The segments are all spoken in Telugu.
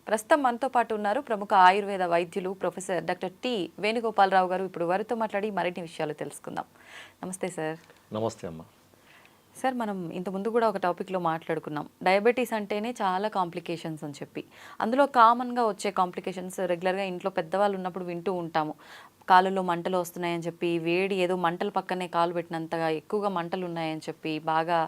ప్రస్తుతం మనతో పాటు ఉన్నారు ప్రముఖ ఆయుర్వేద వైద్యులు ప్రొఫెసర్ డాక్టర్ టి వేణుగోపాలరావు గారు. ఇప్పుడు వారితో మాట్లాడి మరిన్ని విషయాలు తెలుసుకుందాం. నమస్తే సార్. నమస్తే అమ్మ. సార్, మనం ఇంతకుముందు కూడా ఒక టాపిక్లో మాట్లాడుకున్నాం, డయాబెటీస్ అంటేనే చాలా కాంప్లికేషన్స్ అని చెప్పి. అందులో కామన్గా వచ్చే కాంప్లికేషన్స్ రెగ్యులర్గా ఇంట్లో పెద్దవాళ్ళు ఉన్నప్పుడు వింటూ ఉంటాము. కాళ్ళలో మంటలు వస్తున్నాయని చెప్పి, వేడి ఏదో మంటల పక్కనే కాలు పెట్టినంతగా ఎక్కువగా మంటలు ఉన్నాయని చెప్పి, బాగా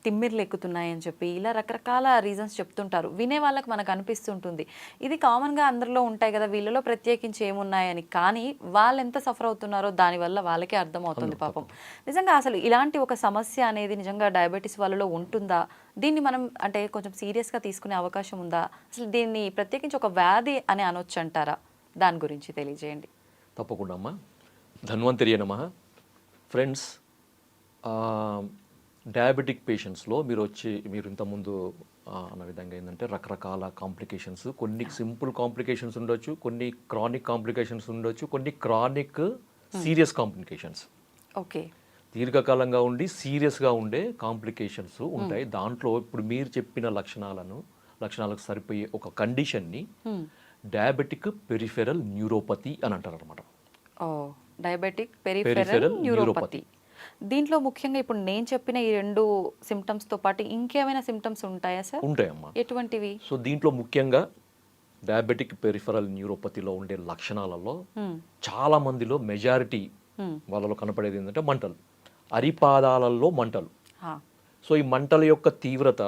తిమ్మిర్లు ఎక్కుతున్నాయని చెప్పి, ఇలా రకరకాల రీజన్స్ చెప్తుంటారు. వినే వాళ్ళకి మనకు అనిపిస్తుంటుంది ఇది కామన్గా అందరిలో ఉంటాయి కదా, వీళ్ళలో ప్రత్యేకించి ఏమున్నాయని. కానీ వాళ్ళు ఎంత సఫర్ అవుతున్నారో దానివల్ల వాళ్ళకే అర్థమవుతుంది పాపం. నిజంగా అసలు ఇలాంటి ఒక సమస్య అనేది నిజంగా డయాబెటీస్ వాళ్ళలో ఉంటుందా? దీన్ని మనం అంటే కొంచెం సీరియస్గా తీసుకునే అవకాశం ఉందా? అసలు దీన్ని ప్రత్యేకించి ఒక వ్యాధి అని అనొచ్చు అంటారా? దాని గురించి తెలియజేయండి. తప్పకుండా అమ్మా. ధన్వంతరి నమః. ఫ్రెండ్స్, డయాబెటిక్ పేషెంట్స్లో మీరు ఇంతకుముందు అన్న విధంగా ఏంటంటే రకరకాల కాంప్లికేషన్స్, కొన్ని సింపుల్ కాంప్లికేషన్స్ ఉండొచ్చు, కొన్ని క్రానిక్ కాంప్లికేషన్స్ ఉండొచ్చు, కొన్ని క్రానిక్ సీరియస్ కాంప్లికేషన్స్, ఓకే, దీర్ఘకాలంగా ఉండి సీరియస్గా ఉండే కాంప్లికేషన్స్ ఉంటాయి. దాంట్లో ఇప్పుడు మీరు చెప్పిన లక్షణాలకు సరిపోయే ఒక కండిషన్ని డయాబెటిక్ పెరిఫెరల్ న్యూరోపతి అని అంటారు అనమాట. Diabetic peripheral neuropathy. దీంట్లో ముఖ్యంగా ఇప్పుడు నేను చెప్పిన ఈ రెండు సిమ్టమ్స్ తో పాటు ఇంకేమైనా సిమ్టమ్స్ ఉంటాయా సార్? ఉంటాయమ్మా. ఎటువంటివి? సో దీంట్లో ముఖ్యంగా డయాబెటిక్ పెరిఫెరల్ న్యూరోపతిలో ఉండే లక్షణాలలో చాలా మందిలో మెజారిటీ వాళ్ళలో కనపడేది ఏంటంటే మంటలు, అరిపాదాలలో మంటలు. సో ఈ మంటల యొక్క తీవ్రత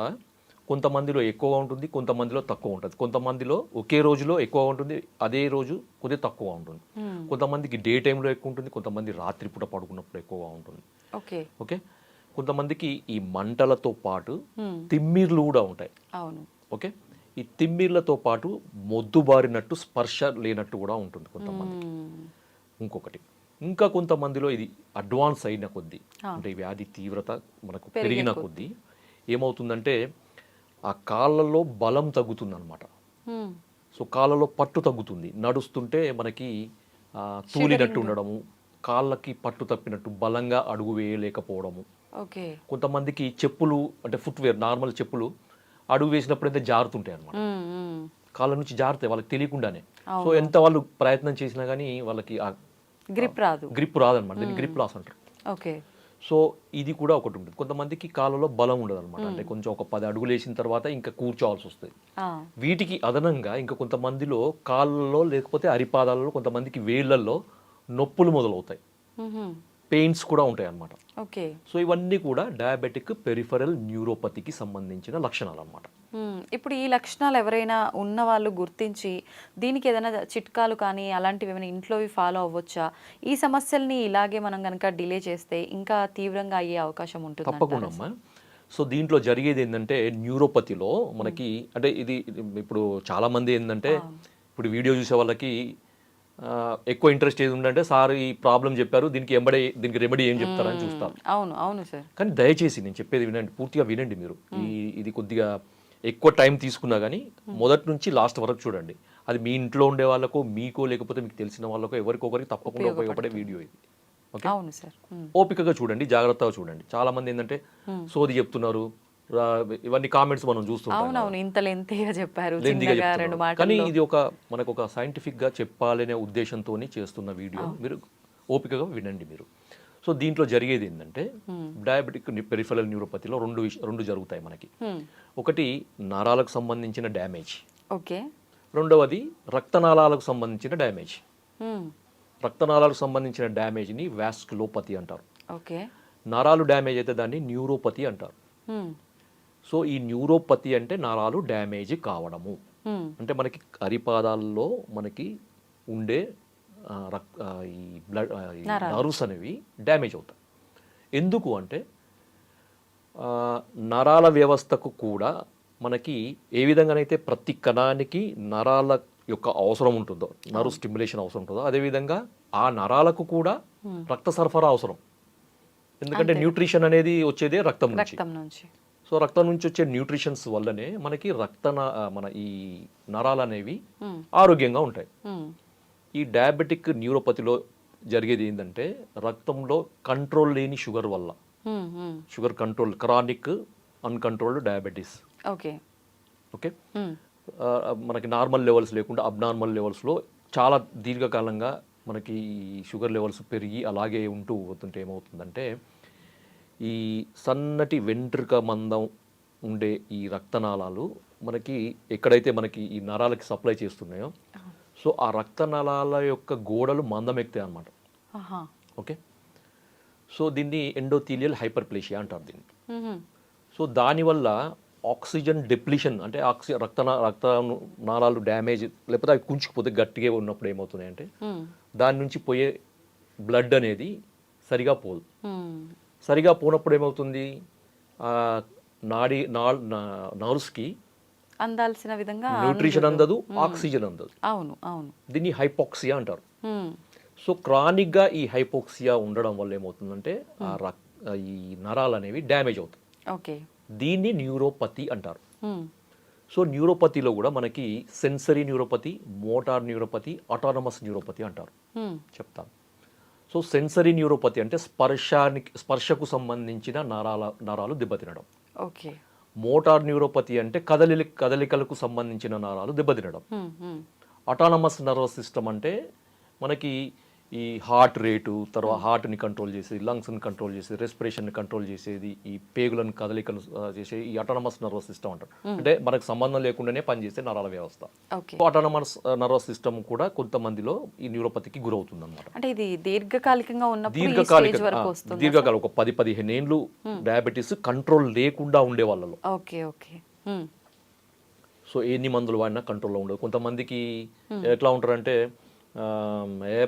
కొంతమందిలో ఎక్కువగా ఉంటుంది, కొంతమందిలో తక్కువ ఉంటుంది. కొంతమందిలో ఒకే రోజులో ఎక్కువ ఉంటుంది, అదే రోజు కొద్దిగా తక్కువ ఉంటుంది. కొంతమందికి డే టైంలో ఎక్కువ ఉంటుంది, కొంతమంది రాత్రిపూట పడుకున్నప్పుడు ఎక్కువగా ఉంటుంది. ఓకే, కొంతమందికి ఈ మంటలతో పాటు తిమ్మిర్లు కూడా ఉంటాయి. ఓకే, ఈ తిమ్మిర్లతో పాటు మొద్దుబారినట్టు, స్పర్శ లేనట్టు కూడా ఉంటుంది కొంతమందికి. ఇంకొకటి, ఇంకా కొంతమందిలో ఇది అడ్వాన్స్ అయిన కొద్దీ, అంటే ఈ వ్యాధి తీవ్రత మనకు పెరిగిన కొద్దీ ఏమవుతుందంటే ఆ కాళ్ళలో బలం తగ్గుతుంది అనమాట. సో కాళ్ళలో పట్టు తగ్గుతుంది, నడుస్తుంటే మనకి తూలినట్టు ఉండడము, కాళ్ళకి పట్టు తప్పినట్టు, బలంగా అడుగు వేయలేకపోవడము. కొంతమందికి చెప్పులు అంటే ఫుట్వేర్, నార్మల్ చెప్పులు అడుగు వేసినప్పుడు అయితే జారుతుంటాయి అనమాట, కాళ్ళ నుంచి జారుతాయి వాళ్ళకి తెలియకుండానే. సో ఎంత వాళ్ళు ప్రయత్నం చేసినా కానీ వాళ్ళకి గ్రిప్ రాదనమాట, దీన్ని గ్రిప్ లాస్ అంటారు. సో ఇది కూడా ఒకటి ఉంటుంది. కొంతమందికి కాళ్ళలో బలం ఉండదు అనమాట, అంటే కొంచెం ఒక 10 అడుగులు వేసిన తర్వాత ఇంకా కూర్చోవాల్సి వస్తుంది. వీటికి అదనంగా ఇంకా కొంతమందిలో కాళ్ళలో లేకపోతే అరిపాదాలలో, కొంతమందికి వేళ్లలో నొప్పులు మొదలవుతాయి, పెయిన్స్ కూడా ఉంటాయి అన్నమాట. సో ఇవన్నీ కూడా డయాబెటిక్ పెరిఫెరల్ న్యూరోపతికి సంబంధించిన లక్షణాలు అన్నమాట. ఇప్పుడు ఈ లక్షణాలు ఎవరైనా ఉన్న వాళ్ళు గుర్తించి దీనికి ఏదైనా చిట్కాలు కానీ అలాంటివి ఏమైనా ఇంట్లోవి ఫాలో అవ్వచ్చా? ఈ సమస్యల్ని ఇలాగే మనం కనుక డిలే చేస్తే ఇంకా తీవ్రంగా అయ్యే అవకాశం ఉంటుంది? తప్పకుండా అమ్మా. సో దీంట్లో జరిగేది ఏంటంటే న్యూరోపతిలో మనకి అంటే ఇది ఇప్పుడు చాలా మంది ఏంటంటే ఇప్పుడు వీడియో చూసే వాళ్ళకి ఎక్కువ ఇంట్రెస్ట్ ఏది ఉందంటే సార్ ఈ ప్రాబ్లం చెప్పారు, దీనికి రెమెడీ ఏం చెప్తారని చూస్తారు. అవును సార్. కానీ దయచేసి నేను చెప్పేది వినండి, పూర్తిగా వినండి మీరు. ఇది కొద్దిగా ఎక్కువ టైం తీసుకున్నా కానీ మొదటి నుంచి లాస్ట్ వరకు చూడండి. అది మీ ఇంట్లో ఉండే వాళ్ళకో, మీకో, లేకపోతే మీకు తెలిసిన వాళ్ళకో, ఎవరికొకరికి తప్పకుండా ఉపయోగపడే వీడియో ఇది. ఓకే, ఓపికగా చూడండి, జాగ్రత్తగా చూడండి. చాలా మంది ఏంటంటే సోది చెప్తున్నారు, ఇవన్నీ కామెంట్స్ మనం చూస్తున్నాం, కానీ ఇది మనకు ఒక సైంటిఫిక్ గా చెప్పాలనే ఉద్దేశంతో చేస్తున్న వీడియో. మీరు ఓపికగా వినండి మీరు. సో దీంట్లో జరిగేది ఏంటంటే డయాబెటిక్ పెరిఫెరల్ న్యూరోపతిలో రెండు జరుగుతాయి మనకి. ఒకటి నరాలకు సంబంధించిన డ్యామేజ్, రెండవది రక్తనాళాలకు సంబంధించిన డ్యామేజ్. రక్తనాళాలకు సంబంధించిన డ్యామేజ్ని వాస్కులోపతి అంటారు. నరాలు డ్యామేజ్ అయితే దాన్ని న్యూరోపతి అంటారు. సో ఈ న్యూరోపతి అంటే నరాలు డ్యామేజ్ కావడము, అంటే మనకి అరిపాదాల్లో మనకి ఉండే ఈ బ్లడ్ నర్వ్స్ అనేవి డ్యామేజ్ అవుతాయి. ఎందుకు అంటే నరాల వ్యవస్థకు కూడా మనకి ఏ విధంగానైతే ప్రతి కణానికి నరాల యొక్క అవసరం ఉంటుందో, నర్వ్ స్టిమ్యులేషన్ అవసరం ఉంటుందో, అదేవిధంగా ఆ నరాలకు కూడా రక్త సరఫరా అవసరం. ఎందుకంటే న్యూట్రిషన్ అనేది వచ్చేదే రక్తం నుంచి. సో రక్తం నుంచి వచ్చే న్యూట్రిషన్స్ వల్లనే మనకి మన ఈ నరాలు అనేవి ఆరోగ్యంగా ఉంటాయి. ఈ డయాబెటిక్ న్యూరోపతిలో జరిగేది ఏంటంటే రక్తంలో కంట్రోల్ లేని షుగర్ వల్ల, sugar control, chronic uncontrolled diabetes. Okay. Okay, మనకి నార్మల్ లెవెల్స్ లేకుండా అబ్నార్మల్ లెవెల్స్లో చాలా దీర్ఘకాలంగా మనకి షుగర్ లెవెల్స్ పెరిగి అలాగే ఉంటూ పోతుంటే ఏమవుతుందంటే ఈ సన్నటి వెంట్రుక మందం ఉండే ఈ రక్తనాళాలు మనకి ఎక్కడైతే మనకి ఈ నరాలకి సప్లై చేస్తున్నాయో సో ఆ రక్తనాళాల యొక్క గోడలు మందం ఎక్కుతాయి అన్నమాట. ఓకే, సో దీన్ని ఎండోథీలియల్ హైపర్ప్లేషియా అంటారు దీన్ని. సో దానివల్ల ఆక్సిజన్ డిప్లీషన్ అంటే రక్త నాళాలు డ్యామేజ్ లేకపోతే అవి కుంచుకుపోతే గట్టిగా ఉన్నప్పుడు ఏమవుతున్నాయంటే దాని నుంచి పోయే బ్లడ్ అనేది సరిగా పోదు. సరిగా పోనప్పుడు ఏమవుతుంది, నర్వ్స్కి అందాల్సిన విధంగా న్యూట్రిషన్ అందదు, ఆక్సిజన్ అందదు. అవును అవును, దీన్ని హైపోక్సియా అంటారు. సో క్రానిక్గా ఈ హైపోక్సియా ఉండడం వల్ల ఏమవుతుందంటే ఈ నరాలు అనేవి డ్యామేజ్ అవుతాయి. ఓకే, దీన్ని న్యూరోపతి అంటారు. సో న్యూరోపతిలో కూడా మనకి sensory neuropathy, motor neuropathy, autonomous neuropathy అంటారు. చెప్తాను. సో సెన్సరీ న్యూరోపతి అంటే స్పర్శకు సంబంధించిన నరాలు దెబ్బతినడం. ఓకే. మోటార్ న్యూరోపతి అంటే కదలికలకు సంబంధించిన నరాలు దెబ్బతినడం. ఆటోనమస్ నర్వస్ సిస్టమ్ అంటే మనకి ఈ హార్ట్ రేటు, తర్వాత హార్ట్ని కంట్రోల్ చేసేది, లంగ్స్ని కంట్రోల్ చేసేది, రెస్పిరేషన్ని కంట్రోల్ చేసేది, ఈ పేగులను కదలికలు చేసేది ఈ ఆటోనమస్ నర్వస్ సిస్టమ్ అంటారు. అంటే మనకు సంబంధం లేకుండానే పనిచేసే నరాల వ్యవస్థ. ఆటోనమస్ నర్వస్ సిస్టమ్ కూడా కొంతమందిలో ఈ న్యూరోపతికి గురవుతుంది అనమాట. అంటే ఇది దీర్ఘకాలికంగా దీర్ఘకాలం ఒక 10-15 ఏళ్ళు డయాబెటీస్ కంట్రోల్ లేకుండా ఉండే వాళ్ళలో. Okay okay. సో ఎన్ని మందులు వాడినా కంట్రోల్లో ఉండదు. కొంతమందికి ఎట్లా ఉంటారంటే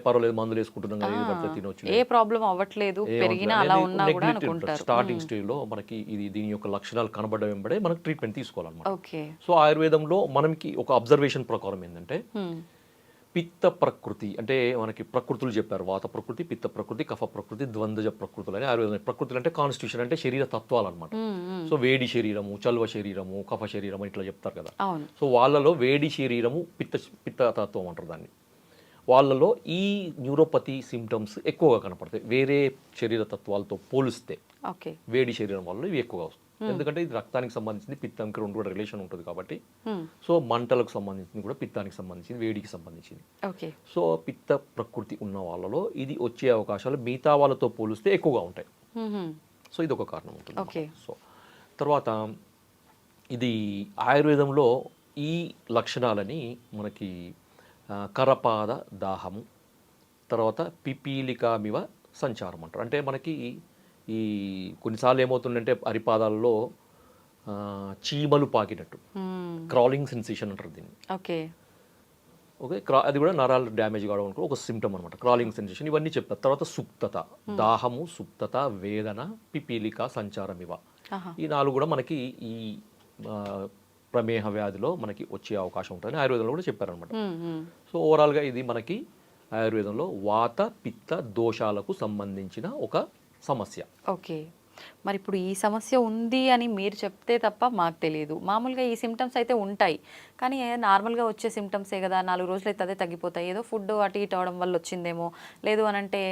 పర్వాలేదు మందులు వేసుకుంటున్నాం కానీ తినొచ్చు, ఏ ప్రాబ్లం అవ్వట్లేదు, పెరిగినా అలా ఉన్నా కూడా అనుకుంటారు. స్టార్టింగ్ స్టేజ్లో మనకి దీని యొక్క లక్షణాలు కనబడడం వెంబడే మనకి ట్రీట్మెంట్ తీసుకోవాలన్నమాట. ఓకే. సో ఆయుర్వేదంలో మనకి ఒక అబ్జర్వేషన్ ప్రకారం ఏంటంటే పిత్త ప్రకృతి అంటే మనకి ప్రకృతులు చెప్పారు. వాత ప్రకృతి, పిత్త ప్రకృతి, కఫ ప్రకృతి, ద్వంద్వజ ప్రకృతులు అని ఆయుర్వేదం. ప్రకృతులు అంటే కాన్స్టిట్యూషన్ అంటే శరీర తత్వాలు అనమాట. సో వేడి శరీరము, చల్వ శరీరము, కఫ శరీరము ఇట్లా చెప్తారు కదా. సో వాళ్ళలో వేడి శరీరము పిత్త తత్వం అంటారు దాన్ని. వాళ్ళలో ఈ న్యూరోపతి సిమ్టమ్స్ ఎక్కువగా కనపడతాయి వేరే శరీర తత్వాలతో పోలిస్తే. వేడి శరీరం వల్ల ఇవి ఎక్కువగా వస్తాయి. ఎందుకంటే ఇది రక్తానికి సంబంధించింది, పిత్తానికి రెండు కూడా రిలేషన్ ఉంటుంది కాబట్టి. సో మంటలకు సంబంధించింది కూడా పిత్తానికి సంబంధించింది, వేడికి సంబంధించింది. సో పిత్త ప్రకృతి ఉన్న వాళ్ళలో ఇది వచ్చే అవకాశాలు మిగతా వాళ్ళతో పోలిస్తే ఎక్కువగా ఉంటాయి. సో ఇది ఒక కారణం ఉంటుంది. సో తర్వాత ఇది ఆయుర్వేదంలో ఈ లక్షణాలని మనకి కరపాద దాహము, తర్వాత పిపీలికామివ సంచారం అంటారు. అంటే మనకి ఈ కొన్నిసార్లు ఏమవుతుందంటే అరిపాదాల్లో చీమలు పాకినట్టు క్రాలింగ్ సెన్సేషన్ అంటారు దీన్ని. ఓకే, అది కూడా నరాలు డ్యామేజ్ కావడం ఒక సిమ్టమ్ అనమాట, క్రాలింగ్ సెన్సేషన్. ఇవన్నీ చెప్తారు. తర్వాత సుప్తత, దాహము, సుప్తత, వేదన, పిపీలిక, సంచారం ఇవ ఈ 4 కూడా మనకి ఈ ప్రమేహ వ్యాధిలో మనకి వచ్చే అవకాశం ఉంటుందని ఆయుర్వేదంలో కూడా చెప్పారనమాట. సో ఓవరాల్గా ఇది మనకి ఆయుర్వేదంలో వాత పిత్త దోషాలకు సంబంధించిన ఒక సమస్య. ఓకే. మరి ఇప్పుడు ఈ సమస్య ఉంది అని మీరు చెప్తే తప్ప మాకు తెలియదు. మామూలుగా ఈ సిమ్టమ్స్ అయితే ఉంటాయి, కానీ నార్మల్గా వచ్చే సిమ్టమ్సే కదా, 4 రోజులు అయితే అదే తగ్గిపోతాయి, ఏదో ఫుడ్ అటు ఇటు అవడం వల్ల వచ్చిందేమో, లేదు అని అంటే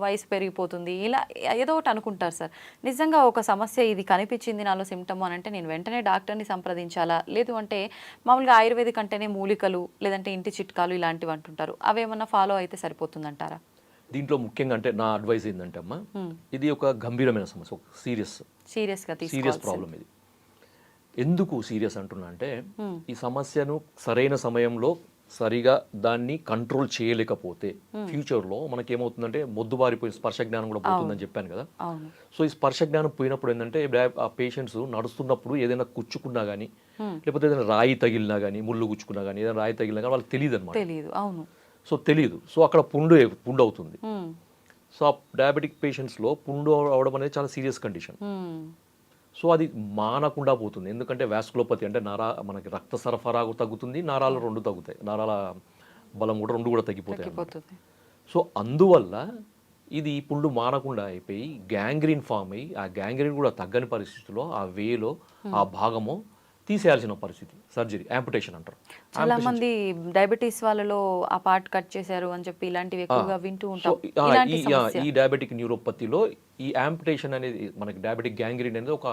వయసు పెరిగిపోతుంది, ఇలా ఏదో ఒకటి అనుకుంటారు సార్. నిజంగా ఒక సమస్య ఇది కనిపించింది నాలో సిమ్టమ్ అని అంటే నేను వెంటనే డాక్టర్ని సంప్రదించాలా, లేదు అంటే మామూలుగా ఆయుర్వేదిక్ అంటేనే మూలికలు లేదంటే ఇంటి చిట్కాలు ఇలాంటివి అంటుంటారు, అవేమన్నా ఫాలో అయితే సరిపోతుందంటారా? దీంట్లో ముఖ్యంగా అంటే నా అడ్వైస్ ఏంటంటే అమ్మా, ఇది ఒక గంభీరమైన సమస్య, ఒక సీరియస్ ప్రాబ్లం. ఇది ఎందుకు సీరియస్ అంటున్నా అంటే ఈ సమస్యను సరైన సమయంలో సరిగా దాన్ని కంట్రోల్ చేయలేకపోతే ఫ్యూచర్లో మనకేమవుతుందంటే మొద్దుబారిపోయి స్పర్శ జ్ఞానం కూడా పోతుందని చెప్పాను కదా. సో ఈ స్పర్శ జ్ఞానం పోయినప్పుడు ఏంటంటే ఆ పేషెంట్స్ నడుస్తున్నప్పుడు ఏదైనా కుచ్చుకున్నా కానీ లేకపోతే ఏదైనా రాయి తగిలినా కానీ, ముళ్ళు గుచ్చుకున్నా కానీ, ఏదైనా రాయి తగిలినా కానీ వాళ్ళకి తెలియదు అనమాట. సో తెలియదు. సో అక్కడ పుండు అవుతుంది. సో ఆ డయాబెటిక్ పేషెంట్స్లో పుండు అవడం అనేది చాలా సీరియస్ కండిషన్. సో అది మానకుండా పోతుంది. ఎందుకంటే వాస్కులోపతి అంటే మనకి రక్త సరఫరా తగ్గుతుంది, నరాలు 2 తగ్గుతాయి, నరాల బలం కూడా 2 కూడా తగ్గిపోతాయి. సో అందువల్ల ఇది పుండు మానకుండా అయిపోయి గ్యాంగ్రీన్ ఫామ్ అయ్యి ఆ గ్యాంగ్రీన్ కూడా తగ్గని పరిస్థితిలో ఆ వేలో ఆ భాగము తీసేయాల్సిన పరిస్థితి, సర్జరీ, యాంపుటేషన్ అంటారు. చాలా మంది డయాబెటీస్ వాళ్ళలో ఆ పార్ట్ కట్ చేశారు అని చెప్పి ఇలాంటివి ఎక్కువగా వింటూ ఉంటాం. ఈ డయాబెటిక్ న్యూరోపతిలో ఈ యాంపుటేషన్ అనేది మనకి డయాబెటిక్ గ్యాంగ్రీన్ అనేది ఒక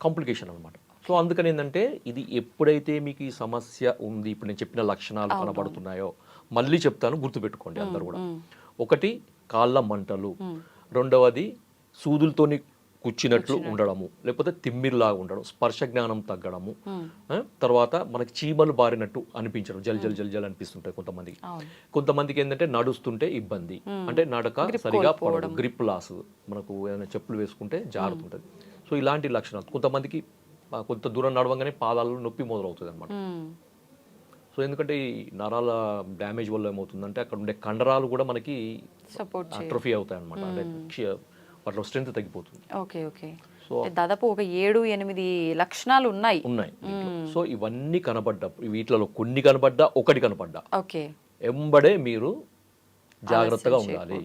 కాంప్లికేషన్ అనమాట. సో అందుకని ఏంటంటే ఇది ఎప్పుడైతే మీకు ఈ సమస్య ఉంది, ఇప్పుడు నేను చెప్పిన లక్షణాలు కనబడుతున్నాయో, మళ్ళీ చెప్తాను, గుర్తుపెట్టుకోండి అందరు కూడా. ఒకటి కాళ్ళ మంటలు, రెండవది సూదులతోని కూర్చున్నట్లు ఉండడము, లేకపోతే తిమ్మిరిలాగా ఉండడం, స్పర్శ జ్ఞానం తగ్గడము, తర్వాత మనకి చీమలు బారినట్టు అనిపించడం, జల్ జల్ జల్ జల్ అనిపిస్తుంటాయి కొంతమందికి. కొంతమందికి ఏంటంటే నడుస్తుంటే ఇబ్బంది, అంటే నడక సరిగా పడడం, గ్రిప్ లాస్, మనకు ఏదైనా చెప్పులు వేసుకుంటే జారుతుంటుంది. సో ఇలాంటి లక్షణాలు. కొంతమందికి కొంత దూరం నడవంగానే పాదాలలో నొప్పి మొదలవుతుంది అనమాట. సో ఎందుకంటే ఈ నరాల డ్యామేజ్ వల్ల ఏమవుతుందంటే అక్కడ ఉండే కండరాలు కూడా మనకి అట్రోఫీ అవుతాయి అనమాట, అంటే వాటిలో స్ట్రెంత్ తగ్గిపోతుంది. Okay okay. సో దాదాపు ఒక 7-8 లక్షణాలు ఉన్నాయి. సో ఇవన్నీ కనబడ్డప్పుడు, వీటిలో కొన్ని కనబడ్డా, ఒకటి కనబడ్డా, ఓకే, ఎంబడే మీరు జాగ్రత్తగా ఉండాలి.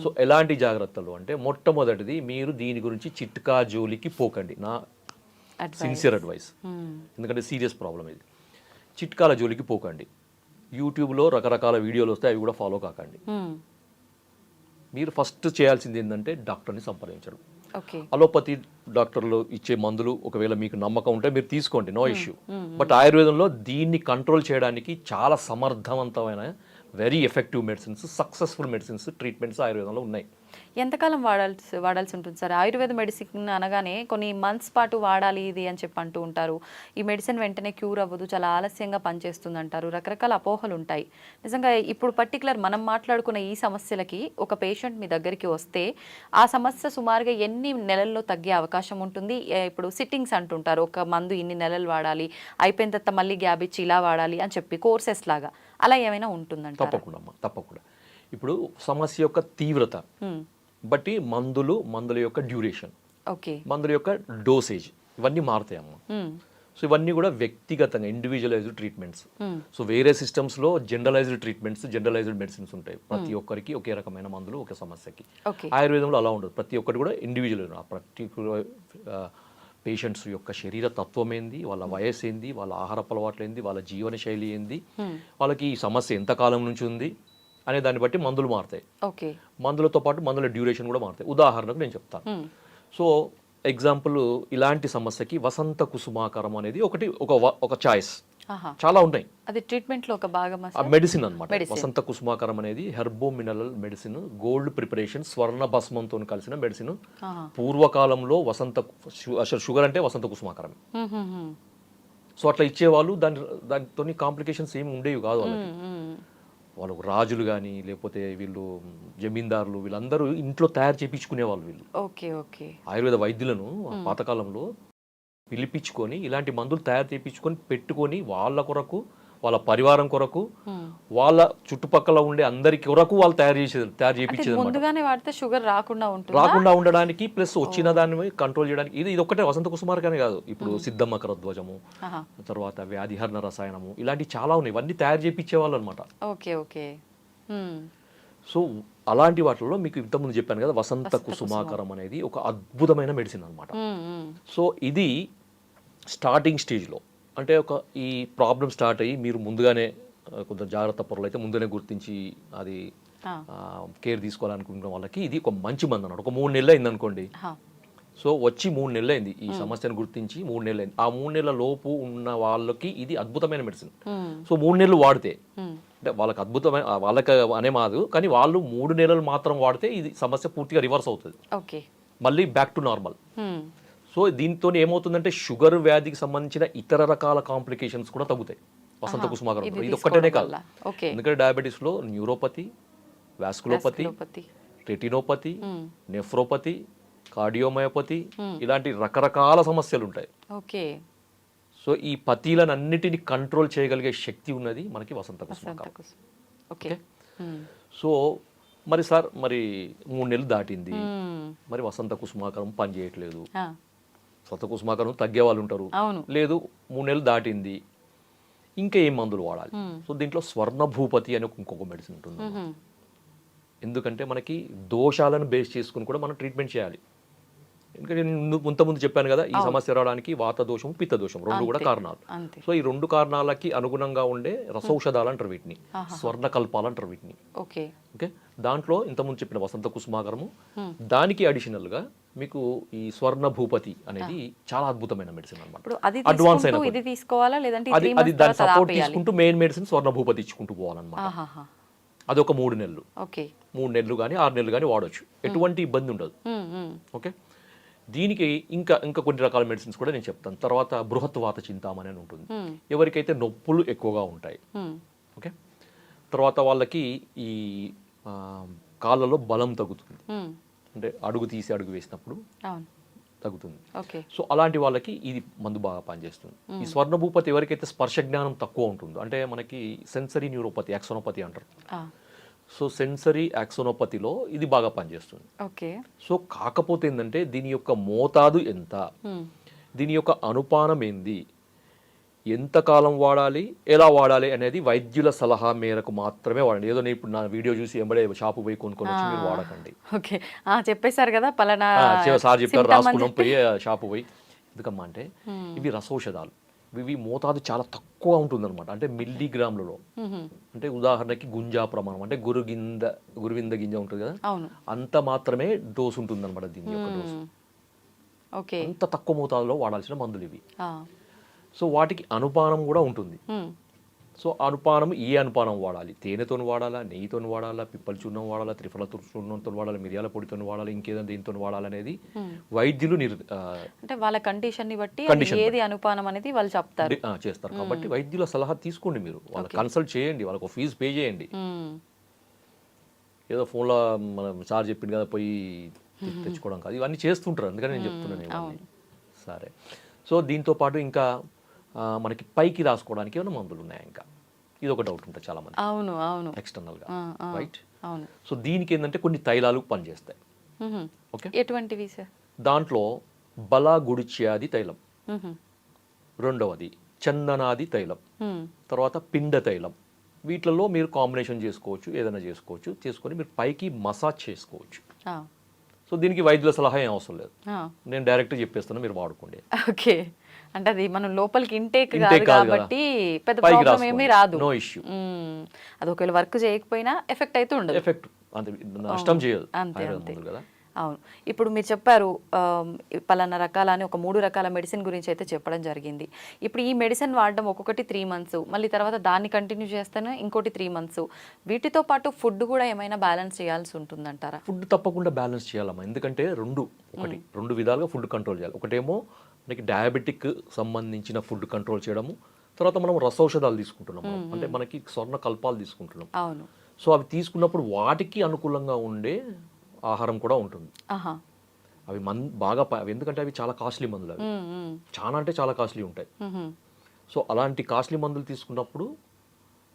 సో ఎలాంటి జాగ్రత్తలు అంటే, మొట్టమొదటిది మీరు దీని గురించి చిట్కా జోలికి పోకండి, నా సిన్సియర్ అడ్వైస్. ఎందుకంటే సీరియస్ ప్రాబ్లం ఇది. చిట్కాల జోలికి పోకండి. యూట్యూబ్లో రకరకాల వీడియోలు వస్తాయి, అవి కూడా ఫాలో కాకండి. మీరు ఫస్ట్ చేయాల్సింది ఏంటంటే డాక్టర్ని సంప్రదించడం. అలోపతి డాక్టర్లు ఇచ్చే మందులు ఒకవేళ మీకు నమ్మకం ఉంటే మీరు తీసుకోండి, నో ఇష్యూ. బట్ ఆయుర్వేదంలో దీన్ని కంట్రోల్ చేయడానికి చాలా సమర్థవంతమైన, very effective medicines, successful medicines, treatments ఆయుర్వేదంలో ఉన్నాయి. ఎంతకాలం వాడాల్సి ఉంటుంది సార్? ఆయుర్వేద మెడిసిన్ అనగానే కొన్ని మంత్స్ పాటు వాడాలి ఇది అని చెప్పి అంటూ ఉంటారు. ఈ మెడిసిన్ వెంటనే క్యూర్ అవ్వదు, చాలా ఆలస్యంగా పనిచేస్తుంది అంటారు. రకరకాల అపోహలు ఉంటాయి. నిజంగా ఇప్పుడు పర్టికులర్ మనం మాట్లాడుకున్న ఈ సమస్యలకి ఒక పేషెంట్ మీ దగ్గరికి వస్తే ఆ సమస్య సుమారుగా ఎన్ని నెలల్లో తగ్గే అవకాశం ఉంటుంది? ఇప్పుడు సిట్టింగ్స్ అంటుంటారు, ఒక మందు ఇన్ని నెలలు వాడాలి, అయిపోయిన తర్వాత మళ్ళీ గ్యాప్ ఇచ్చి ఇలా వాడాలి అని చెప్పి కోర్సెస్ లాగా, అలా ఏమైనా ఉంటుందంట? తప్పకుండా. ఇప్పుడు సమస్య యొక్క తీవ్రత బట్టి మందుల యొక్క డ్యూరేషన్, మందుల యొక్క డోసేజ్, ఇవన్నీ మారుతాయి అమ్మ. సో ఇవన్నీ కూడా వ్యక్తిగతంగా ఇండివిజువలైజ్డ్ ట్రీట్మెంట్స్. సో వేరే సిస్టమ్స్లో జనరలైజ్డ్ ట్రీట్మెంట్స్, జనరలైజ్డ్ మెడిసిన్స్ ఉంటాయి. ప్రతి ఒక్కరికి ఒకే రకమైన మందులు ఒకే సమస్యకి. ఆయుర్వేదంలో అలా ఉండదు, ప్రతి ఒక్కటి కూడా ఇండివిజువల్. పర్టిక్యులర్ పేషెంట్స్ యొక్క శరీర తత్వం ఏంది, వాళ్ళ వయసు ఏంది, వాళ్ళ ఆహారపు అలవాట్లు ఏంది, వాళ్ళ జీవన శైలి ఏంది, వాళ్ళకి ఈ సమస్య ఎంతకాలం నుంచి ఉంది అనే దాన్ని బట్టి మందులు మారుతాయి. మందులతో పాటు మందుల డ్యూరేషన్ కూడా మారుతాయి. ఉదాహరణకు నేను చెప్తాను. సో ఎగ్జాంపుల్, ఇలాంటి సమస్యకి వసంత కుసుమాకరం అనేది ఒక చాయిస్. చాలా ఉన్నాయి, అది ట్రీట్మెంట్ లో ఒక భాగం, మెడిసిన్ అన్నమాట. వసంత కుసుమాకరం అనేది herbo mineral medicine, gold preparation, స్వర్ణ భస్మంతో కలిసిన మెడిసిన్. పూర్వకాలంలో అసలు షుగర్ అంటే వసంత కుసుమాకరం. సో అట్లా ఇచ్చేవాళ్ళు, దానితో కాంప్లికేషన్స్ ఏమి ఉండేవి కాదు వాళ్ళకి. వాళ్ళకు రాజులు కానీ, లేకపోతే వీళ్ళు జమీందారులు, వీళ్ళందరూ ఇంట్లో తయారు చేయించుకునేవాళ్ళు. వీళ్ళు ఆయుర్వేద వైద్యులను పాతకాలంలో పిలిపించుకొని ఇలాంటి మందులు తయారు చేయించుకొని పెట్టుకొని వాళ్ళ కొరకు, వాళ్ళ పరివారం కొరకు, వాళ్ళ చుట్టుపక్కల ఉండే అందరి కొరకు వాళ్ళు తయారు చేయించేది. ముందుగానే వాడితే షుగర్ రాకుండా ఉండడానికి, ప్లస్ వచ్చిన దాన్ని కంట్రోల్ చేయడానికి. ఇది ఒక్కటే వసంత కుసుమార్కనే కాదు, ఇప్పుడు సిద్ధమ్మ కరధ్వజము, తర్వాత వ్యాధిహరణ రసాయనము, ఇలాంటివి చాలా ఉన్నాయి. ఇవన్నీ తయారు చేయించేవాళ్ళు అనమాట. సో అలాంటి వాటిలో మీకు ఇంతకుముందు చెప్పాను కదా, వసంత కుసుమాకరం అనేది ఒక అద్భుతమైన మెడిసిన్ అనమాట. సో ఇది స్టార్టింగ్ స్టేజ్లో, అంటే ఈ ప్రాబ్లం స్టార్ట్ అయ్యి మీరు ముందుగానే కొంత జాగ్రత్త పరులు అయితే ముందుగానే గుర్తించి అది కేర్ తీసుకోవాలనుకున్న వాళ్ళకి ఇది ఒక మంచి మందు అన్నమాట. ఒక 3 నెలలు అయింది అనుకోండి. సో వచ్చి 3 నెలలు అయింది, ఈ సమస్యను గుర్తించి 3 నెలలు అయింది. ఆ 3 నెలల లోపు ఉన్న వాళ్ళకి ఇది అద్భుతమైన మెడిసిన్. సో 3 నెలలు వాడితే, అంటే వాళ్ళకి అద్భుతమైన, వాళ్ళకి అనే మాదు, కానీ వాళ్ళు 3 నెలలు మాత్రం వాడితే ఇది సమస్య పూర్తిగా రివర్స్ అవుతుంది, మళ్ళీ బ్యాక్ టు నార్మల్. సో దీంతో ఏమవుతుందంటే షుగర్ వ్యాధికి సంబంధించిన ఇతర రకాల కాంప్లికేషన్స్ కూడా తగ్గుతాయి వసంత కుసుమాకరం. ఇది ఒక్కటేనే కాదు, ఎందుకంటే డయాబెటీస్లో neuropathy, vasculopathy, retinopathy, nephropathy, cardiomyopathy, ఇలాంటి రకరకాల సమస్యలు ఉంటాయి. సో ఈ పతీలనన్నిటిని కంట్రోల్ చేయగలిగే శక్తి ఉన్నది మనకి వసంత కుసుమాకరం. సో మరి సార్, మరి 3 నెలలు దాటింది, మరి వసంత కుసుమాకరం పని చేయట్లేదు. వసంత కుసుమాకరం తగ్గే వాళ్ళు ఉంటారు, లేదు 3 నెలలు దాటింది, ఇంకా ఏం మందులు వాడాలి? సో దీంట్లో స్వర్ణభూపతి అని ఇంకొక మెడిసిన్ ఉంటుంది. ఎందుకంటే మనకి దోషాలను బేస్ చేసుకుని కూడా మనం ట్రీట్మెంట్ చేయాలి. ఎందుకంటే నేను ముందు చెప్పాను కదా, ఈ సమస్య రావడానికి వాత దోషం, పిత్త దోషం, రెండు కూడా కారణాలు. సో ఈ 2 కారణాలకి అనుగుణంగా ఉండే రసౌషధాలు అంటారు వీటిని, స్వర్ణకల్పాలు అంటారు వీటిని. ఓకే, దాంట్లో ఇంతకుముందు చెప్పిన వసంత కుసుమాకరము, దానికి అడిషనల్గా మీకు ఈ స్వర్ణ భూపతి అనేది చాలా అద్భుతమైన మెడిసిన్ అనమాట. ఇప్పుడు అది అడ్వాన్స్ అయిన తీసుకుంటూ ఇది తీసుకోవాలా లేదంటే ఈ అది 3 అది months దాని తర్వాత సపోర్ట్ ఆపేయాలి? తీసుకుంటూ మెయిన్ మెడిసిన్ స్వర్ణ భూపతి ఇచ్చుకుంటూ పోవాలన్నమాట. ఆహాహా. అది ఒక 3 నెలలు, ఓకే. 3 నెలలు కానీ 6 నెలలు కానీ వాడొచ్చు, ఎటువంటి ఇబ్బంది ఉండదు. ఓకే. దీనికి ఇంకా ఇంకా కొన్ని రకాల మెడిసిన్స్ కూడా నేను చెప్తాను. తర్వాత బృహత్ వాత చింతామణి అని ఉంటుంది, ఎవరికైతే నొప్పులు ఎక్కువగా ఉంటాయి. ఓకే. తర్వాత వాళ్ళకి ఈ కాళ్ళలో బలం తగ్గుతుంది, అంటే అడుగు తీసి అడుగు వేసినప్పుడు తగ్గుతుంది. సో అలాంటి వాళ్ళకి ఇది మందు బాగా పనిచేస్తుంది. ఈ స్వర్ణ భూపతి ఎవరికైతే స్పర్శ జ్ఞానం తక్కువ ఉంటుందో, అంటే మనకి సెన్సరీ న్యూరోపతి, యాక్సోనోపతి అంటారు. సో సెన్సరీ యాక్సోనోపతిలో ఇది బాగా పనిచేస్తుంది. ఓకే. సో కాకపోతే ఏంటంటే దీని యొక్క మోతాదు ఎంత, దీని యొక్క అనుపానం ఏంది, ఎంతకాలం వాడాలి, ఎలా వాడాలి అనేది వైద్యుల సలహా మేరకు మాత్రమే వాడండి. ఏదో నేను ఇప్పుడు నా వీడియో చూసి ఎంబడే షాపు పోయి కొనుక్కొని వచ్చి మీరు వాడకండి. ఓకే. చెప్పేశారు కదా పలానా సార్ చెప్పారు, రాసుకున్నాం, పోయి షాపు పోయి. ఎందుకమ్మా అంటే ఇవి రసౌషధాలు, ఇవి మోతాదు చాలా తక్కువ ఉంటుందన్నమాట. అంటే మిల్లీగ్రాములలో, అంటే ఉదాహరణకి గుంజా ప్రమాణం, అంటే గురువింద గింజ ఉంటుంది కదా, అంత మాత్రమే డోసు ఉంటుందన్నమాట దీని యొక్క డోసు. అంత తక్కువ మోతాదులో వాడాల్సిన మందులు ఇవి. సో వాటికి అనుపానం కూడా ఉంటుంది. సో అనుపానం, ఏ అనుపానం వాడాలి, తేనెతో వాడాలా, నెయ్యితో వాడాలా, పిప్పల చూర్ణం వాడాలా, త్రిఫల చూర్ణంతో వాడాలా, మిరియాల పొడితో వాడాలా, ఇంకేదైనా దీంతో వాడాలనేది వైద్యులు అంటే వాళ్ళ కండిషన్ ని బట్టి ఏది అనుపానం అనేది వాళ్ళు చెప్తారు, చేస్తారు. కాబట్టి వైద్యుల సలహా తీసుకోండి, మీరు వాళ్ళకి కన్సల్ట్ చేయండి, వాళ్ళకు ఫీజు పే చేయండి. ఏదో ఫోన్లో మనం సార్ చెప్పింది కదా పోయి తెచ్చుకోవడం కాదు, ఇవన్నీ చేస్తుంటారు, అందుకని నేను చెప్తున్నాను. సరే. సో దీంతో పాటు ఇంకా మనకి పైకి రాసుకోవడానికి ఏమైనా మందులు ఉన్నాయా, ఇంకా ఇది ఒక డౌట్ ఉంటుంది చాలా మంది. అవును అవును. ఎక్స్టర్నల్గా, రైట్. అవును. సో దీనికి ఏంటంటే కొన్ని తైలాలు పనిచేస్తాయి. ఓకే. ఎటువంటివి సార్? దాంట్లో బలాగుడిచ్యాది తైలం, రెండవది చందనాది తైలం, తర్వాత పిండ తైలం. వీటిల్లో మీరు కాంబినేషన్ చేసుకోవచ్చు, ఏదైనా చేసుకోవచ్చు, చేసుకొని మీరు పైకి మసాజ్ చేసుకోవచ్చు. సో దీనికి వైద్యుల సలహా ఏం అవసరం లేదు, నేను డైరెక్ట్ చెప్పేస్తాను, మీరు వాడుకోండి. ఓకే. అంటే అది మనం లోపలికి ఇంటేక్ కాదు కాబట్టి పెద్ద ప్రాబ్లం ఏమీ రాదు, నో ఇష్యూ. అది ఒకవేళ వర్క్ చేయకపోయినా ఎఫెక్ట్ అయితే ఉండదు, ఎఫెక్ట్ అంతే, నష్టం చేయదు. అంతే అంతే కదా. అవును. ఇప్పుడు మీరు చెప్పారు పలానా రకాల అని, ఒక 3 రకాల మెడిసిన్ గురించి అయితే చెప్పడం జరిగింది. ఇప్పుడు ఈ మెడిసిన్ వాడడం ఒక్కొక్కటి 3 months, మళ్ళీ తర్వాత దాన్ని కంటిన్యూ చేస్తాను ఇంకోటి 3 months. వీటితో పాటు ఫుడ్ కూడా ఏమైనా బ్యాలెన్స్ చేయాల్సి ఉంటుందంటారా? ఫుడ్ తప్పకుండా బ్యాలెన్స్ చేయాలమ్మా, ఎందుకంటే రెండు విధాలుగా ఫుడ్ కంట్రోల్ చేయాలి. ఒకటేమో మనకి డయాబెటిక్ సంబంధించిన ఫుడ్ కంట్రోల్ చేయడము, తర్వాత మనం రసౌషధాలు తీసుకుంటున్నాము, అంటే మనకి స్వర్ణ కల్పాలు తీసుకుంటున్నాం. అవును. సో అవి తీసుకున్నప్పుడు వాటికి అనుకూలంగా ఉండే ఆహారం కూడా ఉంటుంది. అవి బాగా ఎందుకంటే అవి చాలా కాస్ట్లీ మందులు, అవి చాలా అంటే చాలా కాస్ట్లీ ఉంటాయి. సో అలాంటి కాస్ట్లీ మందులు తీసుకున్నప్పుడు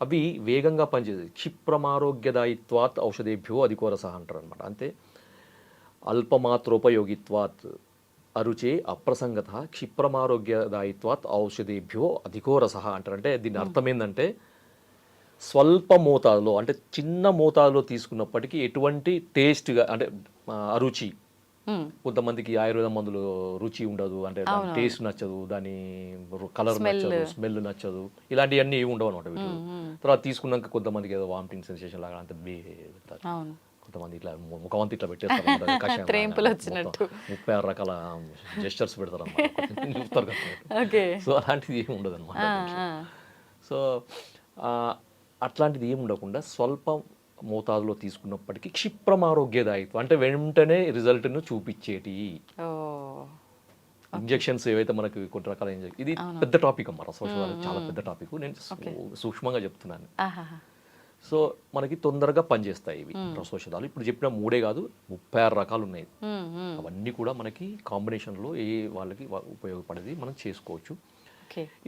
అవి వేగంగా పనిచేసేది. క్షిప్రమారోగ్యదాయిత్వాత్ ఔషధేభ్యో అధికోరస అంటారు అనమాట. అంటే అల్పమాత్రోపయోగిత్వాత్ అరుచే అప్రసంగత క్షిప్రమారోగ్యదాయిత్వాత్ ఔషధేభ్యో అధికోరస అంటారు. అంటే దీని అర్థం ఏంటంటే స్వల్ప మోతాదులో, అంటే చిన్న మోతాదులో తీసుకున్నప్పటికీ ఎటువంటి టేస్ట్గా, అంటే అరుచి. కొంతమందికి ఆయుర్వేద మందులు రుచి ఉండదు, అంటే టేస్ట్ నచ్చదు, దాని కలర్ నచ్చదు, స్మెల్ నచ్చదు, ఇలాంటివన్నీ ఏమి ఉండవు అనమాట వీటిలో. తర్వాత తీసుకున్నాక కొంతమందికి ఏదో వామిటింగ్ సెన్సేషన్ లాగా అంత కొంతమంది ఇట్లా ముఖమంతా ఇట్లా పెట్టేస్తారు, 36 రకాల జెస్చర్స్ పెడతారు అన్నమాట. సో అలాంటిది ఏమి ఉండదు అనమాట. సో అట్లాంటిది ఏమి ఉండకుండా స్వల్ప మోతాదులో తీసుకున్నప్పటికీ క్షిప్రమారోగ్యదాయిత్వం, అంటే వెంటనే రిజల్ట్ను చూపించేటి ఇంజెక్షన్స్ ఏవైతే మనకి కొన్ని రకాల ఇది పెద్ద టాపిక్ అమ్మ, రసౌషధాలు చాలా పెద్ద టాపిక్, నేను సూక్ష్మంగా చెప్తున్నాను. సో మనకి తొందరగా పనిచేస్తాయి ఇవి రసౌషధాలు. ఇప్పుడు చెప్పిన 3 కాదు, 36 రకాలు ఉన్నాయి. అవన్నీ కూడా మనకి కాంబినేషన్లో ఏ వాళ్ళకి ఉపయోగపడేది మనం చేసుకోవచ్చు.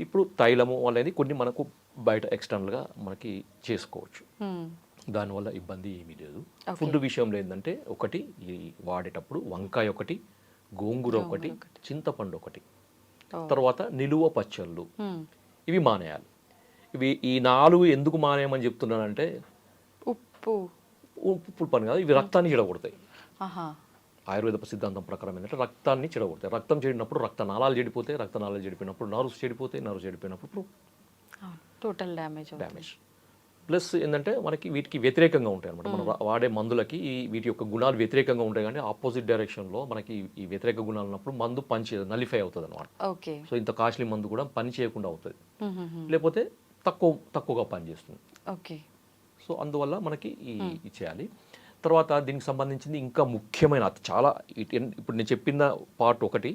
ఇప్పుడు తైలము అనేది కొన్ని మనకు బయట ఎక్స్టర్నల్గా మనకి చేసుకోవచ్చు, దానివల్ల ఇబ్బంది ఏమీ లేదు. ఫుడ్ విషయంలో ఏంటంటే ఒకటి వాడేటప్పుడు వంకాయ ఒకటి, గోంగూర ఒకటి, చింతపండు ఒకటి, తర్వాత నిలువ పచ్చళ్ళు, ఇవి మానేయాలి. ఇవి ఈ 4 ఎందుకు మానేయమని చెప్తున్నానంటే ఉప్పు పని కాదు, ఇవి రక్తాన్ని చెడగొడతాయి. ఆయుర్వేద సిద్ధాంతం ప్రకారం ఏంటంటే రక్తాన్ని చెడగొడతాయి. రక్తం చెడినప్పుడు రక్తనాళాలు చెడిపోతాయి, రక్తనాళాలు చెడిపోయినప్పుడు నర్వ్స్ చెడిపోతాయి, నర్వ్స్ చెడిపోయినప్పుడు టోటల్ డ్యామేజ్. ప్లస్ ఏంటంటే మనకి వీటికి వ్యతిరేకంగా ఉంటాయి అనమాట. మనం వాడే మందులకి వీటి యొక్క గుణాలు వ్యతిరేకంగా ఉంటాయి, కానీ ఆపోజిట్ డైరెక్షన్లో మనకి ఈ వ్యతిరేక గుణాలు ఉన్నప్పుడు మందు పని నలిఫై అవుతుంది అనమాట. ఓకే. సో ఇంత కాస్ట్లీ మందు కూడా పని చేయకుండా అవుతుంది, లేకపోతే తక్కువగా పనిచేస్తుంది. ఓకే. సో అందువల్ల మనకి ఈ చేయాలి. తర్వాత దీనికి సంబంధించింది ఇంకా ముఖ్యమైన చాలా ఇప్పుడు నేను చెప్పిన పార్ట్ ఒకటి,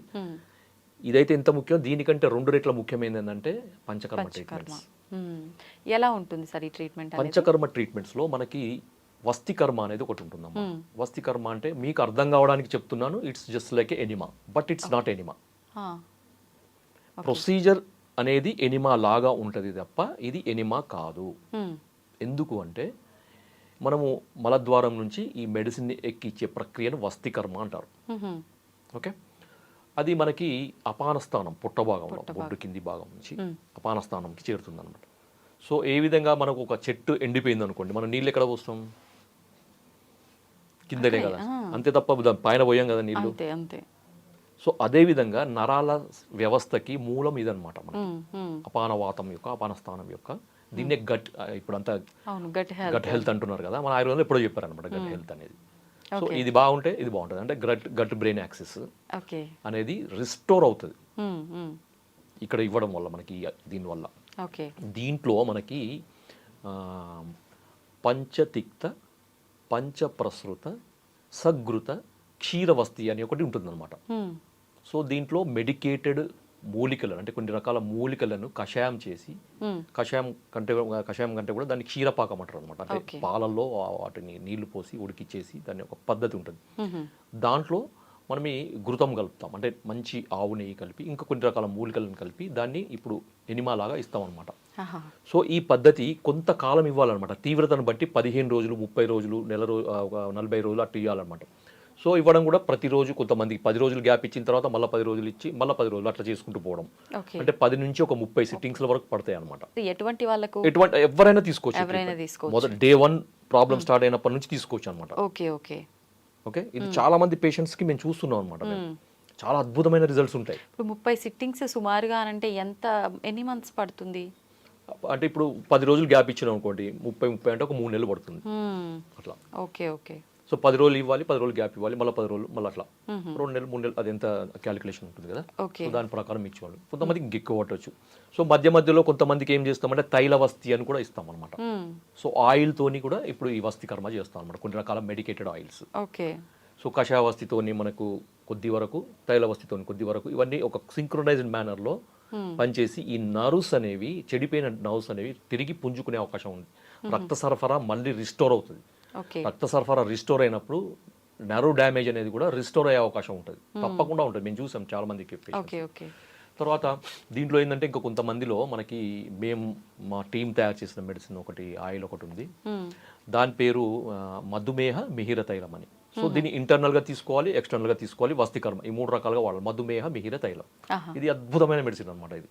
ఇదైతే ఎంత ముఖ్యం, దీనికంటే 2 రెట్ల ముఖ్యమైనది ఏంటంటే పంచకర్మ ట్రీట్మెంట్స్. ఎలా ఉంటుంది సార్ ఈ ట్రీట్మెంట్? పంచకర్మ ట్రీట్మెంట్స్లో మనకి వస్తికర్మ అనేది ఒకటి ఉంటుందమ్మా. వస్తికర్మ అంటే మీకు అర్థం కావడానికి చెప్తున్నాను, it's just like enema, but it's not enema. Procedure అనేది ఎనిమా లాగా ఉంటుంది తప్ప ఇది ఎనిమా కాదు. ఎందుకు అంటే మనము మలద్వారం నుంచి ఈ మెడిసిన్ని ఎక్కిచ్చే ప్రక్రియను వస్తికర్మ అంటారు. ఓకే. అది మనకి అపానస్థానం పుట్టభాగంలో బొడ్డు కింది భాగం నుంచి అపానస్థానంకి చేరుతుంది అనమాట. సో ఏ విధంగా మనకు ఒక చెట్టు ఎండిపోయింది అనుకోండి, మనం నీళ్ళు ఎక్కడ పోస్తాం? కిందనే కదా, అంతే తప్ప పైన పోయాం కదా నీళ్ళు. సో అదే విధంగా నరాల వ్యవస్థకి మూలం ఇదనమాట మన అపానవాతం యొక్క అపానస్థానం యొక్క. దీన్నే ఇప్పుడంతా గట్ హెల్త్ అంటున్నారు కదా, మన ఆయుర్వేదంలో ఎప్పుడో చెప్పారనమాట గట్ హెల్త్ అనేది. సో ఇది బాగుంటే ఇది బాగుంటుంది, అంటే గట్ బ్రెయిన్ యాక్సిస్ అనేది రిస్టోర్ అవుతుంది ఇక్కడ ఇవ్వడం వల్ల మనకి. దీనివల్ల దీంట్లో మనకి పంచతిక్త, పంచప్రసృత, సగృత, క్షీరవస్తి అని ఒకటి ఉంటుందన్నమాట. సో దీంట్లో మెడికేటెడ్ మూలికలను, అంటే కొన్ని రకాల మూలికలను కషాయం చేసి, కషాయం కంటే కూడా దాన్ని క్షీరపాకం అంటారు అనమాట. అంటే పాలల్లో వాటిని నీళ్లు పోసి ఉడికిచ్చేసి దాన్ని ఒక పద్ధతి ఉంటుంది. దాంట్లో మనం ఈ ఘృతం కలుపుతాం, అంటే మంచి ఆవు నెయ్యి కలిపి ఇంకా కొన్ని రకాల మూలికలను కలిపి దాన్ని ఇప్పుడు ఎనిమా లాగా ఇస్తాం అనమాట. సో ఈ పద్ధతి కొంతకాలం ఇవ్వాలన్నమాట, తీవ్రతను బట్టి 15 రోజులు, 30 రోజులు, నెల రోజు, 40 రోజులు అట్లా ఇవ్వాలన్నమాట. సో ఇవ్వడం కూడా ప్రతిరోజు, కొంతమందికి 10 రోజులు గ్యాప్ ఇచ్చిన తర్వాత మళ్ళీ 10 రోజులు ఇచ్చి మళ్ళీ 10 రోజులు అట్లా చేసుకుంటూ పోవడం. అంటే 10 నుంచి ఒక 30 సిట్టింగ్స్ల వరకు పడతాయి అనమాట. ఎటువంటి వాళ్ళకు? ఎవరైనా తీసుకోవచ్చు. మొదటి డే 1 ప్రాబ్లం స్టార్ట్ అయినప్పటి నుంచి తీసుకోవచ్చు అనమాట. ఓకే. ఇది చాలా మంది పేషెంట్స్ కి మేము చూస్తున్నాం అనమాట. చాలా అద్భుతమైన రిజల్ట్స్ ఉంటాయి. ఇప్పుడు 30 సిట్టింగ్స్ సుమారుగా అంటే ఎన్ని మంత్స్ పడుతుంది? అంటే ఇప్పుడు 10 రోజులు గ్యాప్ ఇచ్చినాం అనుకోండి, 30 అంటే ఒక 3 నెలలు పడుతుంది అట్లా. ఓకే. సో 10 రోజులు ఇవ్వాలి, 10 రోజులు గ్యాప్ ఇవ్వాలి, మళ్ళీ 10 రోజులు మళ్ళీ అట్లా 2 నెలలు 3 నెలలు, అది ఎంత క్యాలిక్యులేషన్ ఉంటుంది కదా. సో దాని ప్రకారం ఇచ్చేవాళ్ళు. కొంతమందికి ఇంకెక్కువ పట్టవచ్చు. సో మధ్యలో కొంతమందికి ఏం చేస్తామంటే తైలవస్తి అని కూడా ఇస్తాం అనమాట. సో ఆయిల్ తోని కూడా ఇప్పుడు ఈ వస్తికర్మ చేస్తాం అనమాట, కొన్ని రకాల మెడికేటెడ్ ఆయిల్స్. సో కషాయవస్తితోని మనకు కొద్ది వరకు, తైలవస్తితోని కొద్ది వరకు, ఇవన్నీ ఒక సింక్రొనైజ్డ్ మేనర్లో పనిచేసి ఈ నర్వ్స్ అనేవి, చెడిపోయిన నర్వ్స్ అనేవి తిరిగి పుంజుకునే అవకాశం ఉంది. రక్త సరఫరా మళ్ళీ రిస్టోర్ అవుతుంది. రక్త సరఫరా రిస్టోర్ అయినప్పుడు నర్వ్ డ్యామేజ్ అనేది కూడా రిస్టోర్ అయ్యే అవకాశం ఉంటుంది, తప్పకుండా ఉంటుంది. మేము చూసాం చాలా మందికి. తర్వాత దీంట్లో ఏంటంటే ఇంకా కొంతమందిలో మనకి మా టీం తయారు చేసిన మెడిసిన్ ఒకటి, ఆయిల్ ఒకటి ఉంది, దాని పేరు మధుమేహ మిహిర తైలం అని. సో దీన్ని ఇంటర్నల్ గా తీసుకోవాలి, ఎక్స్టర్నల్ గా తీసుకోవాలి, వస్తికర్మ, ఈ 3 రకాలుగా వాడాలి. మధుమేహ మిహిర తైలం ఇది అద్భుతమైన మెడిసిన్ అనమాట ఇది.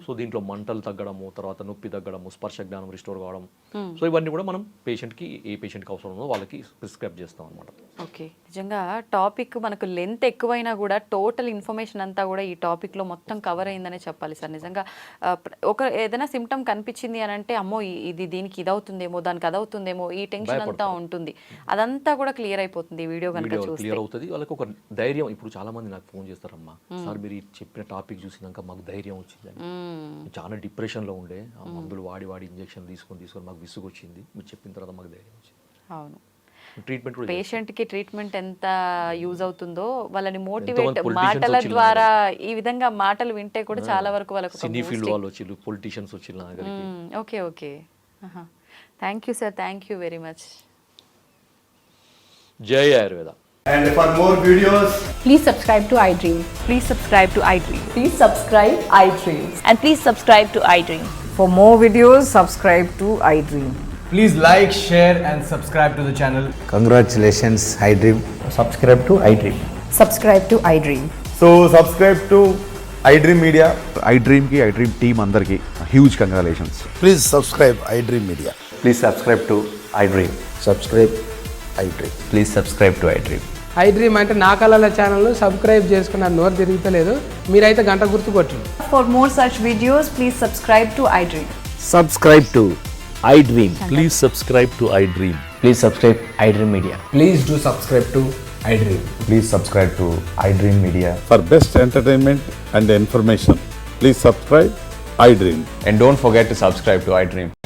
సో దీంట్లో మంటలు తగ్గడము, తర్వాత నొప్పి తగ్గడము, స్పర్శ జ్ఞానం రిస్టోర్ కావడం. సో ఇవన్నీ కూడా మనం పేషెంట్కి ఏ పేషెంట్కి అవసరం ఉందో వాళ్ళకి ప్రిస్క్రైబ్ చేస్తాం అనమాట. ఓకే. నిజంగా టాపిక్ మనకు లెంత్ ఎక్కువైనా కూడా టోటల్ ఇన్ఫర్మేషన్ అంతా కూడా ఈ టాపిక్లో మొత్తం కవర్ అయిందనే చెప్పాలి సార్. నిజంగా ఏదైనా సిమ్టమ్ కనిపించింది అని అంటే అమ్మో దీనికి ఇదవుతుందేమో, దానికి అదవుతుందేమో, ఈ టెన్షన్ అంతా ఉంటుంది, అదంతా కూడా క్లియర్ అయిపోతుంది వీడియో కనుక చూస్తే. క్లియర్ అవుతుంది వాళ్ళకి ఒక ధైర్యం. ఇప్పుడు చాలా మంది నాకు ఫోన్ చేస్తారమ్మా, సార్ మీరు చెప్పిన టాపిక్ చూసినాక మాకు ధైర్యం వచ్చిందని. చాలా డిప్రెషన్లో ఉండే, ఆ మందులు వాడి ఇంజెక్షన్ తీసుకొని మాకు విసుగు వచ్చింది, మీరు చెప్పిన తర్వాత మాకు ధైర్యం వచ్చింది. అవును. ట్రీట్మెంట్ పేషెంట్కి ట్రీట్మెంట్ ఎంత యూజ్ అవుతుందో, వాళ్ళని మోటివేట్ మాటల ద్వారా, ఈ విధంగా మాటలు వింటే కూడా చాలా వరకు వాళ్ళకు సినీ ఫీల్డ్ వాళ్ళు వచ్చి, పొలిటీషియన్స్ వచ్చి. Okay. Thank you sir, thank you very much. జై Ayurveda. And for more videos, please subscribe to iDream. Please subscribe to iDream. Please subscribe iDream. And please subscribe to iDream. For more videos, subscribe to iDream. please like, share and subscribe to the channel. Congratulations, iDream. Subscribe to iDream. Subscribe to iDream. So subscribe to iDream Media. iDream ki iDream team andarki huge congratulations. Please subscribe iDream Media. Please subscribe to iDream. Subscribe iDream. Please subscribe to iDream. iDream అంటే నా కళల ఛానల్ సబ్స్క్రైబ్ చేసుకున్న నోరు తిరుగుతలేదు, మీరైతే గంట గుర్తు కొట్టండి. For more such videos, please subscribe to iDream. Subscribe to iDream. Please subscribe to iDream. Please subscribe iDream Media. Please do subscribe to iDream. Please subscribe to iDream Media. For best entertainment and information, please subscribe iDream. And don't forget to subscribe to iDream.